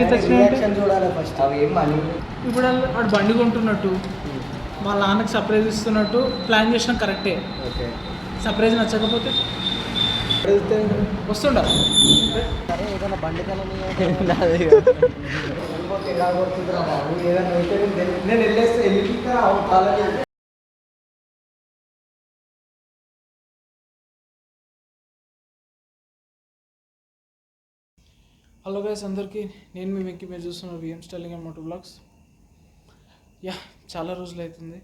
చూడాలి ఫస్ట్. అవి ఏం మనీ ఇప్పుడు వాడు బండి కొంటున్నట్టు వాళ్ళ నాన్నకి సర్ప్రైజ్ ఇస్తున్నట్టు ప్లాన్ చేసిన కరెక్టే. ఓకే, సర్ప్రైజ్ నచ్చకపోతే వస్తుండ సరే ఏదైనా బండి కన్నా నేను వెళ్ళేస్తే వెళ్ళి హలో గైస్ అందరికీ, నేను మీ వెంకీ, మీరు చూస్తున్నారు V M styling and moto blogs. చాలా రోజులు అవుతుంది,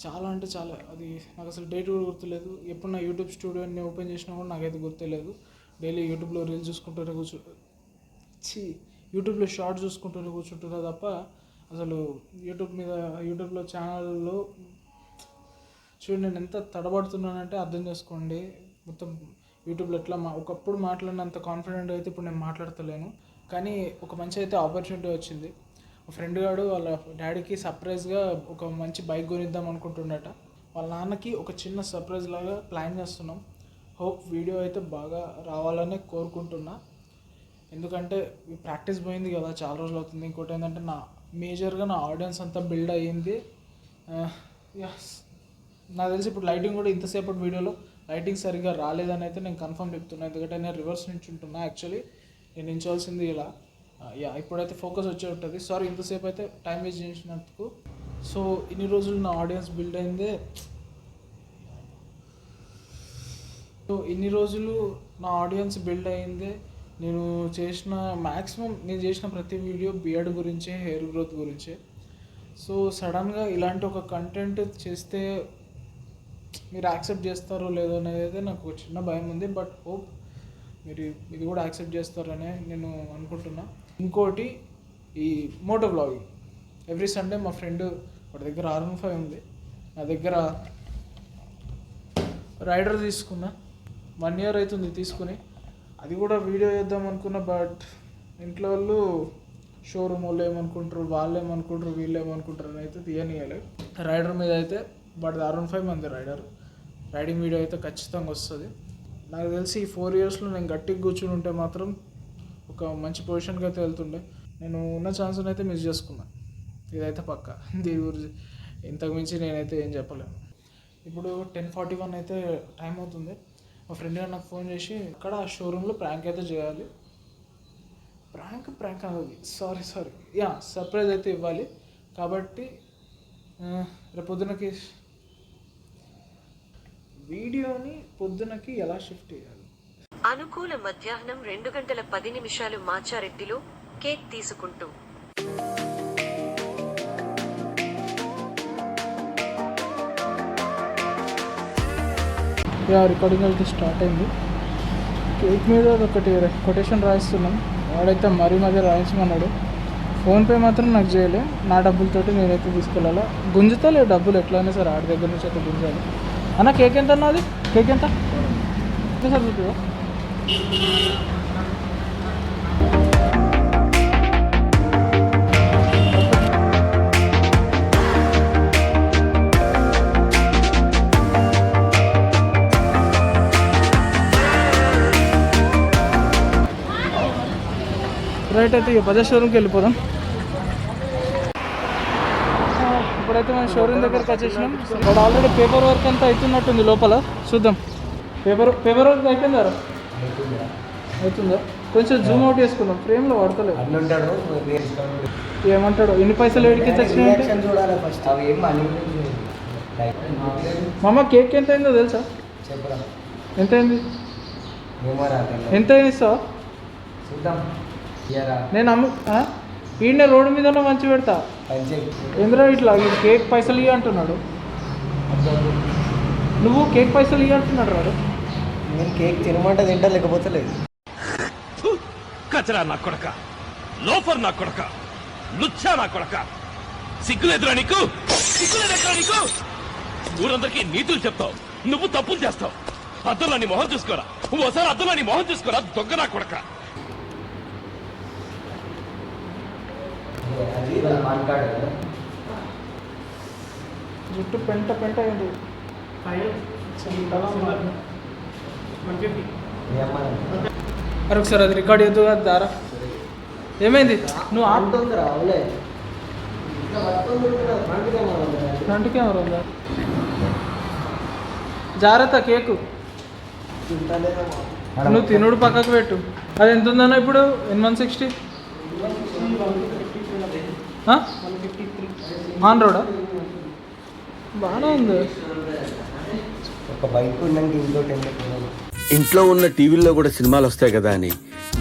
చాలా అంటే చాలా. అది నాకు అసలు డేట్ కూడా గుర్తులేదు. ఎప్పుడు నా యూట్యూబ్ స్టూడియోని ఓపెన్ చేసినా కూడా నాకైతే గుర్తులేదు. డైలీ యూట్యూబ్లో రీల్స్ చూసుకుంటూనే యూట్యూబ్లో షార్ట్ చూసుకుంటూనే కూర్చుంటున్నా తప్ప అసలు యూట్యూబ్లో ఛానల్లో చూడండి నేను ఎంత తడబడుతున్నానంటే అర్థం చేసుకోండి. మొత్తం యూట్యూబ్లో ఎట్లా ఒకప్పుడు మాట్లాడినంత కాన్ఫిడెంట్గా అయితే ఇప్పుడు నేను మాట్లాడతలేను. కానీ ఒక మంచి అయితే ఆపర్చునిటీ వచ్చింది. ఒక ఫ్రెండ్ గాడు వాళ్ళ డాడీకి సర్ప్రైజ్గా ఒక మంచి బైక్ కొనిద్దాం అనుకుంటుండట. వాళ్ళ నాన్నకి ఒక చిన్న సర్ప్రైజ్ లాగా ప్లాన్ చేస్తున్నాం. హోప్ వీడియో అయితే బాగా రావాలని కోరుకుంటున్నా. ఎందుకంటే ప్రాక్టీస్ పోయింది కదా, చాలా రోజులు అవుతుంది. ఇంకోటి ఏంటంటే మేజర్గా నా ఆడియన్స్ అంతా బిల్డ్ అయ్యింది. నాకు తెలిసి ఇప్పుడు లైటింగ్ కూడా ఇంతసేపటి వీడియోలో లైటింగ్ సరిగ్గా రాలేదని అయితే నేను కన్ఫర్మ్ చెప్తున్నాను. ఎందుకంటే నేను రివర్స్ నుంచి ఉంటున్నా. యాక్చువల్లీ నేను నించోవాల్సింది ఇలా. ఇప్పుడైతే ఫోకస్ వచ్చే ఉంటుంది. సారీ ఇంతసేపు అయితే టైం వేస్ట్ చేసినందుకు. సో ఇన్ని రోజులు నా ఆడియన్స్ బిల్డ్ అయిందే. నేను చేసిన ప్రతి వీడియో బియర్డ్ గురించే, హెయిర్ గ్రోత్ గురించే. సో సడన్గా ఇలాంటి ఒక కంటెంట్ చేస్తే మీరు యాక్సెప్ట్ చేస్తారో లేదో అనేది నాకు ఒక చిన్న భయం ఉంది. బట్ హోప్ మీరు ఇది కూడా యాక్సెప్ట్ చేస్తారనే నేను అనుకుంటున్నా. ఇంకోటి, ఈ మోటో బ్లాగింగ్ ఎవ్రీ సండే మా ఫ్రెండ్ వాడి దగ్గర R15 ఉంది, నా దగ్గర రైడర్ తీసుకున్నా. 1 year అవుతుంది తీసుకుని. అది కూడా వీడియో చేద్దాం అనుకున్నా. బట్ ఇంట్లో వాళ్ళు షోరూమ్ వాళ్ళు ఏమనుకుంటారు, వీళ్ళు ఏమనుకుంటారు అని అయితే తీయనియలేదు. రైడర్ మీద అయితే బట్ R15 మంది రైడింగ్ వీడియో అయితే ఖచ్చితంగా వస్తుంది. నాకు తెలిసి ఈ 4 yearsలో నేను గట్టిగా కూర్చుని ఉంటే మాత్రం ఒక మంచి పొజిషన్కి అయితే వెళ్తుండే. నేను ఉన్న ఛాన్స్ని అయితే మిస్ చేసుకున్నా, ఇదైతే పక్క. దీని గురించి ఇంతకుమించి నేనైతే ఏం చెప్పలేను. ఇప్పుడు 10:41 అయితే టైం అవుతుంది. మా ఫ్రెండ్ గారు నాకు ఫోన్ చేసి అక్కడ ఆ షోరూంలో ప్రాంక్ అయితే చేయాలి. ప్రాంక్ అన్నది సారీ సర్ప్రైజ్ అయితే ఇవ్వాలి. కాబట్టి రేపు పొద్దునకి వీడియోని పొద్దునకి ఎలా షిఫ్ట్ చేయాలి. అనుకూల మధ్యాహ్నం 2:10 మాచారెడ్డిలో కేక్ తీసుకుంటూ రికార్డింగ్ అయితే స్టార్ట్ అయింది. కేక్ మీద ఒకటి కొటేషన్ రాయిస్తున్నాం. వాడైతే మరీ రాయించమన్నాడు. ఫోన్పే మాత్రం నాకు చేయలే. నా డబ్బులతోటి నేనైతే తీసుకెళ్ళాలా. గుంజుతాలే డబ్బులు ఎట్లయినా సరే ఆడి దగ్గర నుంచి అయితే గుంజాలి. అన్న కేక్ ఎంత అన్నది? కేక్ ఎంత సార్ చూపి. రైట్, అయితే బజాజ్ షోరూమ్కి వెళ్ళిపోదాం. ఇప్పుడైతే మనం షోరూమ్ దగ్గరికి వచ్చేసినాం. ఇక్కడ ఆల్రెడీ పేపర్ వర్క్ అంతా అవుతున్నట్టుంది లోపల. చూద్దాం. పేపర్ వర్క్ అయిపోయిందా? అవుతుందా? కొంచెం జూమ్ అవుట్ చేసుకుందాం, ఫ్రేమ్లో పడతలేదు. ఏమంటాడు? ఎన్ని పైసలు ఏడికి తెచ్చినాయి చూడాలి ఫస్ట్. అవి ఏం మనీ మామ కేక్ ఎంత అయిందో తెలుసా? చెప్పరా ఎంత అయింది? ఎంత ఇస్తావా? చూద్దాం. నేను ఈయన రోడ్డు మీద మంచి పెడతా. ఎందులో ఇట్లా కేక్ పైసలు ఇవ్వ అంటున్నాడు. నువ్వు కేక్ పైసలు ఇవ్వ అంటున్నాడు వాడు. నేను కేక్ తినమంటే తింటా, లేకపోతే లేదు. కచరా నా కొడక, లోఫర్ నా కొడక, లుచ్చా నా కొడక, సిగ్గులేదురా నీకు? సిగ్గులేదెక్కడా నీకు? ఊరందరికీ నీతులు చెప్తావు, నువ్వు తప్పులు చేస్తావు. అద్దంలో నీ మొహం చూసుకోరా, ఓసారి అద్దంలో నీ మొహం చూసుకోరా, దొంగ నా కొడక. జుట్టు పెంట అయింది. ఒకసారి అది రికార్డ్ చేద్దు కదా దారా. ఏమైంది నువ్వు అంటుందిరా అవులే ఇట్లా పట్టుకొని ఫ్రంట్ కెమెరా ఉందిరా. ఫ్రంట్ కెమెరా ఉందా జాగ్రత్త కేకు తింటలేదేమో. నువ్వు తినుడు పక్కకు పెట్టు అది ఎంత ఉందన్న ఇప్పుడు N160 ఆన్ రోడా బాగానే ఉంది ఒక బైక్ ఉన్నాక ఇంకోటి ఎందుకు ఉన్నది? ఇంట్లో ఉన్న టీవీల్లో కూడా సినిమాలు వస్తాయి కదా అని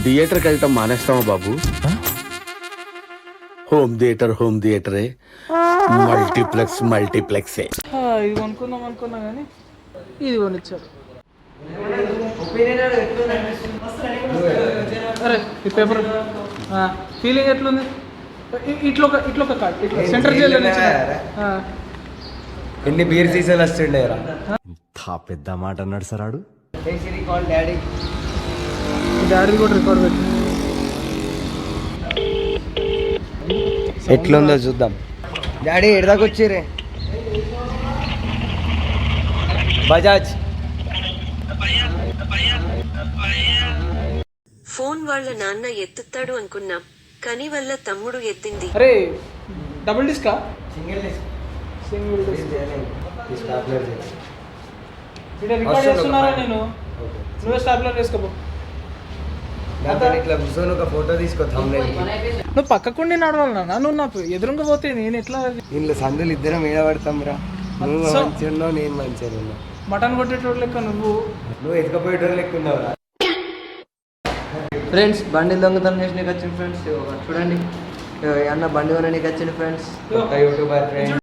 థియేటర్కి వెళ్ళటం మానేస్తామా బాబు? హోమ్ థియేటరే మల్టీప్లెక్సే. ఇది కొనుక్కుందాం అనుకున్నా కానీ ఇది కొనిచ్చారు. అరే ఈ పేపర్ ఫీలింగ్ ఎట్లుంది? ఇట్లా ఒక కార్డ్ ఇట్లా సెంటర్ జైల్లో ఎన్ని బీర్ సీసాలు వస్తుండేరా. పెద్ద మాట అన్నాడు సార్ ఆడు. డాడీ డాడీ కూడా రికార్డ్ పెట్టి ఎట్లుందో చూద్దాం. డాడీ ఎడదాకా వచ్చిరే బజాజ్. ఫోన్ వాళ్ళ నాన్న ఎత్తుతాడు అనుకున్నాం కానీ వాళ్ళ తమ్ముడు ఎత్తింది. అరే డబుల్ డిస్కా సింగిల్ సింగిల్ డిస్క్ ఇక్కడ రికార్డ్ చేస్తున్నారా? నేను నువ్వే స్టాప్లర్ చేసుకోపో. ఇట్లా కూర్చొని ఒక ఫోటో తీసుకో. నువ్వు పక్కకుండి నడవాలి నాన్న, నువ్వు నా ఎదురుగా పోతే నేను ఎట్లా? ఇంట్లో సందులు ఇద్దరం ఏడబడతాం రా. నువ్వు అచ్చా. మంచిగా ఉన్నావు, నేను మంచిగా ఉన్నా. మటన్ కొట్టేటోడు లెక్క నువ్వు. నువ్వు ఎదుకపోయేటోళ్ళు లెక్క ఉన్నావురా. ఫ్రెండ్స్ బండి దొంగతనం చేసిన వచ్చిన ఫ్రెండ్స్ చూడండి. అన్న బండి కొనడానికి వచ్చిన ఫ్రెండ్స్ యూట్యూబర్ ఫ్రెండ్స్.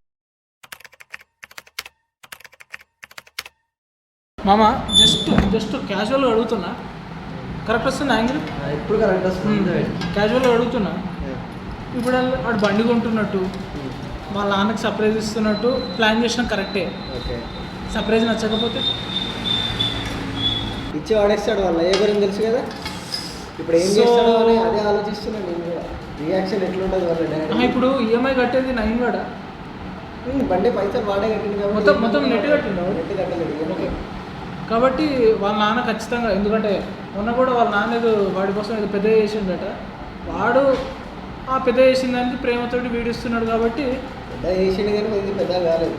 మామ జస్ట్ క్యాజువల్గా అడుగుతున్నా, కరెక్ట్ వస్తుంది యాంగిల్? ఇప్పుడు కరెక్ట్ వస్తుంది. క్యాజువల్గా అడుగుతున్నా. ఇప్పుడు వాడు బండి కొంటున్నట్టు వాళ్ళ నాన్నకి సర్ప్రైజ్ ఇస్తున్నట్టు ప్లాన్ చేసిన కరెక్టే. ఓకే సర్ప్రైజ్ నచ్చకపోతే ఇచ్చి వాడేస్తాడు. వాళ్ళ ఏ గురించి తెలుసు కదా. ఇప్పుడు ఏం So- చేస్తాడో అని అదే ఆలోచిస్తున్నాను నేను కూడా. రియాక్షన్ ఎట్లుంటుంది వాళ్ళ డాడీ. ఇప్పుడు ఈఎంఐ కట్టేది నైన్ వాడా? బండి పైసలు వాడే కట్టింది మొత్తం నెట్ కట్టిండు వాడు? నెట్ కట్టలేదు. ఓకే. కాబట్టి వాళ్ళ నాన్న ఖచ్చితంగా, ఎందుకంటే మొన్న కూడా వాళ్ళ నాన్న ఏదో వాడి కోసం ఏదో పెద్ద చేసిండట. వాడు ఆ పెద్ద చేసిన దానికి ప్రేమతోటి వీడిస్తున్నాడు కాబట్టి పెద్ద చేసిండు కానీ ఇది పెద్ద కాలేదు.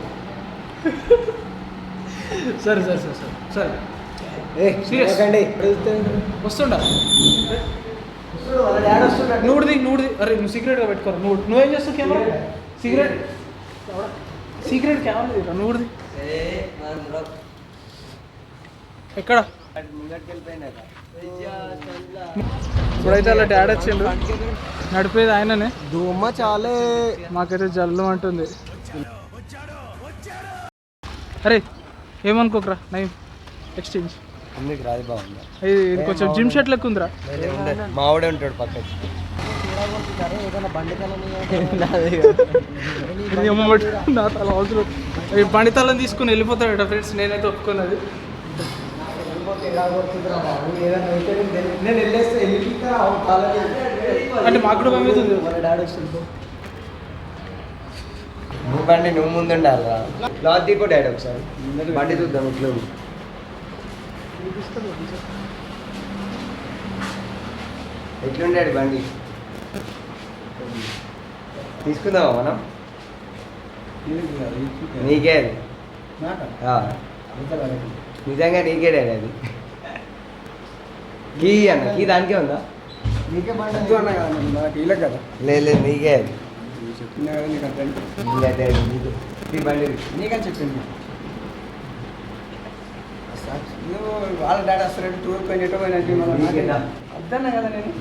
సరే Serious? ఎందుకండి వస్తుండా వాళ్ళ డాడీ వస్తున్నాడు. నువ్వుది అరే నువ్వు సీక్రెట్గా పెట్టుకోరు. నువ్వేం చేస్తావు కెమెరా? సీక్రెట్ కెమెరా తీరా నువ్వుది. ఎక్కడ ఇప్పుడైతే అలా డాడీ వచ్చిండు, నడిపేది ఆయననే. దోమ చాలే. మాకైతే జల్లు అంటుంది. అరే ఏమనుకోకరా, నైన్ ఎక్స్చేంజ్. అందుకు రాదు బాగుందా. ఇది కొంచెం జిమ్ షర్ట్ లెక్క ఉందిరా. మావిడే ఉంటాడు పక్కకి. నా తల అవసరం ఈ బండి తలని తీసుకుని వెళ్ళిపోతాడట ఫ్రెండ్స్. నేనైతే ఒప్పుకున్నది. నేను వెళ్ళేస్తే అంటే మాకు కూడా పంపిస్తుంది. వాళ్ళ డాడీ వస్తుంది. నువ్వు బండి నువ్వు ముందుండాలి. క్లాత్ తీకో డాడీ ఒకసారి. బండి చూద్దాం ఇట్లా ఉంది. ఎట్లుండాడు బండి తీసుకుందామా మనం? నీకే అది. ఆ. నిజంగా నీకే డాడీ అది. కీ అన్న కీ దానికే ఉందా? నీకే బండి కదా. లేదు నీకే అది. ఈ బండి నీకని చెప్పింది. వాళ్ళ డాడీ వస్తారంటే టూర్ పోయినట్టు అద్దన్నా కదా నేను.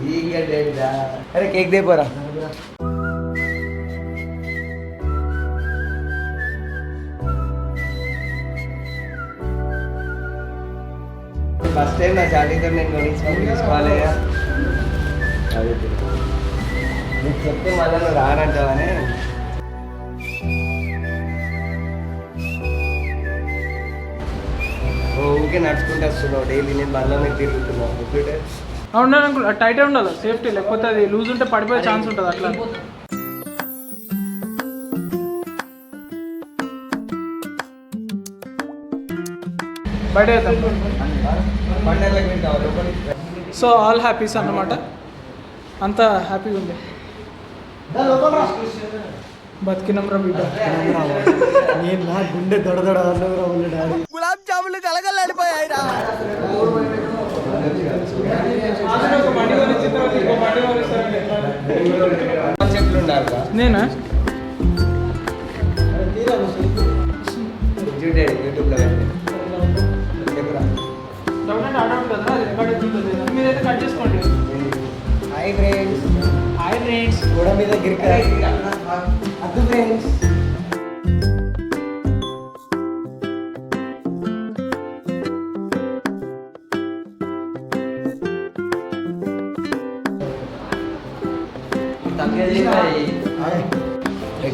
అరే కేక్ దేపోరా. ఫస్ట్ టైం నా చాటీతో నేను తీసుకోవాలి. అదే నీకు చెప్తే మళ్ళీ నువ్వు రానంటావని. ఊరికే నడుచుకుంటూ వస్తున్నావు డైలీ. నేను బండ్ల మీద తిరుగుతున్నావు. ఒకటే ఉండాలి అనుకో, టైటే ఉండాలి సేఫ్టీ, లేకపోతే అది లూజ్ ఉంటే పడిపోయే ఛాన్స్ ఉంటుంది. అట్లా బయట బండ్లకు కావాలి. సో ఆల్ హ్యాపీస్ అన్నమాట. అంత హ్యాపీగా ఉంది. బతికినాం రా బిడ్డ. నేను నా గుండె దొడదొడ అన్నవరా ఉన్న డాడీ. గులాబ్ జాములు కలగలాడిపోయాయిరా. నేనా మీరైతే కట్ చేసుకోండి. Hi friends. Hi friends. గోడ మీద గిరికాయ అద్దు ఫ్రెండ్స్.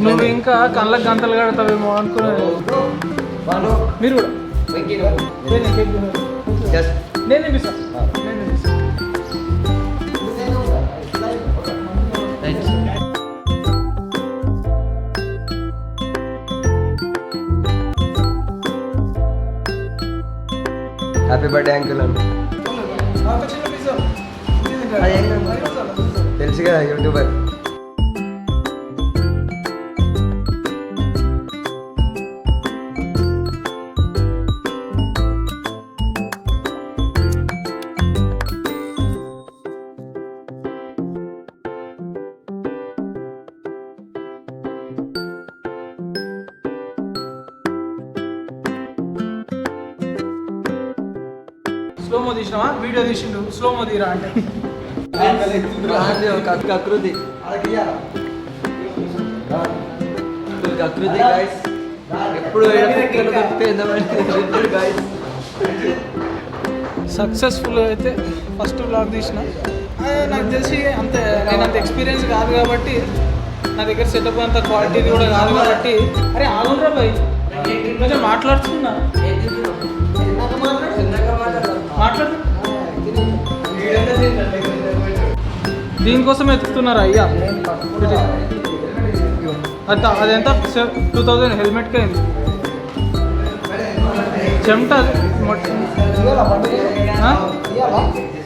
నువ్వు ఇంకా కళ్ళకు గంటలు కడతావేమో అనుకున్నాను. మీరు కూడా నేను తినిపిస్తాను. హ్యాపీ బర్త్డే అంకుల్ అని తెలుసు కదా యూట్యూబర్. స్లోమో తీసినావా? వీడియో తీసిండు స్లోమో తీరా అంటే కకృతి కకృతి గైస్. ఎప్పుడు సక్సెస్ఫుల్ అయితే ఫస్ట్ వ్లాగ్ తీసిన. నాకు తెలిసి అంత నేను అంత ఎక్స్పీరియన్స్ కాదు కాబట్టి నా దగ్గర సెటప్ అంత క్వాలిటీది కూడా కాదు కాబట్టి. అరే ఆగుండ్రా భయ్, కొంచెం మాట్లాడుతున్నా. మాట్లాడు. దీనికోసం ఎత్తుకున్నారా అయ్యా? అదెంత 2000 హెల్మెట్కి అయింది. చెమట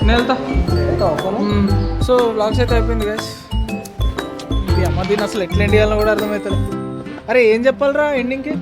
నేను వెళ్తా. సో వ్లాగ్స్ అయితే అయిపోయింది గైస్. ఇది అమ్మ దీన్ని అసలు ఎట్లా ఎండ్ చేయాలో కూడా అర్థమవుతుంది. అరే ఏం చెప్పాలరా ఎండింగ్కి?